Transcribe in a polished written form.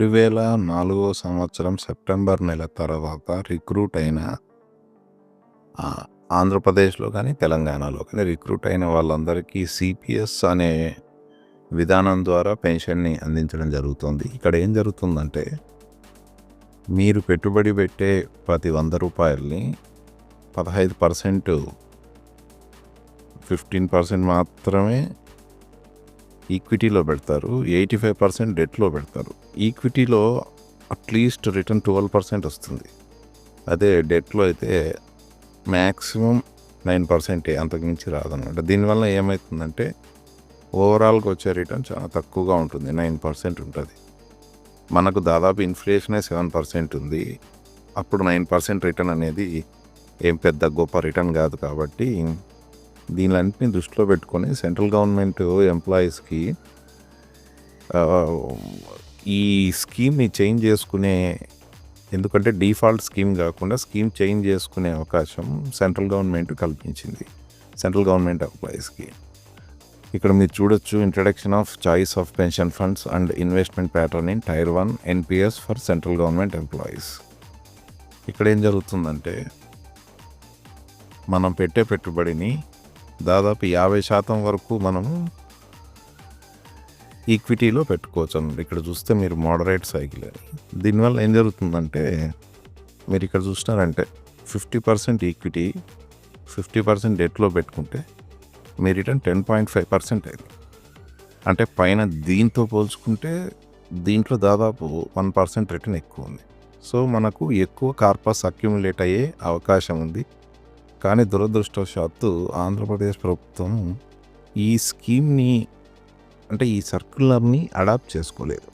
2004 సంవత్సరం సెప్టెంబర్ నెల తర్వాత రిక్రూట్ అయిన ఆంధ్రప్రదేశ్లో కానీ తెలంగాణలో కానీ రిక్రూట్ అయిన వాళ్ళందరికీ సిపిఎస్ అనే విధానం ద్వారా పెన్షన్ని అందించడం జరుగుతుంది. ఇక్కడ ఏం జరుగుతుందంటే, మీరు పెట్టుబడి పెట్టే ప్రతి 100 రూపాయలని 15%, 15% మాత్రమే ఈక్విటీలో పెడతారు, 85% డెట్లో పెడతారు. ఈక్విటీలో అట్లీస్ట్ రిటర్న్ 12% వస్తుంది. అదే డెట్లో అయితే మ్యాక్సిమం 9%, అంతకుమించి రాదనమాట. దీనివల్ల ఏమవుతుందంటే ఓవరాల్గా వచ్చే రిటర్న్ చాలా తక్కువగా ఉంటుంది, 9% ఉంటుంది. మనకు దాదాపు ఇన్ఫ్లేషనే 7% ఉంది. అప్పుడు 9% రిటర్న్ అనేది ఏం పెద్ద గొప్ప రిటర్న్ కాదు. కాబట్టి దీనిలన్నింటినీ దృష్టిలో పెట్టుకొని సెంట్రల్ గవర్నమెంట్ ఎంప్లాయీస్కి ఈ స్కీమ్ని చేంజ్ చేసుకునే, ఎందుకంటే డిఫాల్ట్ స్కీమ్ కాకుండా స్కీమ్ చేంజ్ చేసుకునే అవకాశం సెంట్రల్ గవర్నమెంట్ కల్పించింది సెంట్రల్ గవర్నమెంట్ ఎంప్లాయీస్కి. ఇక్కడ మీరు చూడొచ్చు, introduction of choice of pension funds and investment pattern in tier 1 NPS for central government employees. ఇక్కడ ఏం జరుగుతుందంటే, మనం పెట్టే పెట్టుబడిని దాదాపు 50% వరకు మనము ఈక్విటీలో పెట్టుకోవచ్చు అన్నమాట. ఇక్కడ చూస్తే మీరు మోడరేట్ సైకిల్ అని. దీనివల్ల ఏం జరుగుతుందంటే, మీరు ఇక్కడ చూసినారంటే 50% ఈక్విటీ, 50% డెట్లో పెట్టుకుంటే మీ రిటర్న్ 10.5% అయింది. అంటే పైన దీంతో పోల్చుకుంటే దీంట్లో దాదాపు 1% రిటర్న్ ఎక్కువ ఉంది. సో మనకు ఎక్కువ కార్పస్ అక్యుములేట్ అయ్యే అవకాశం ఉంది. కానీ దురదృష్టవశాత్తు ఆంధ్రప్రదేశ్ ప్రభుత్వం ఈ స్కీమ్ని, అంటే ఈ సర్క్యులర్ని అడాప్ట్ చేసుకోలేదు.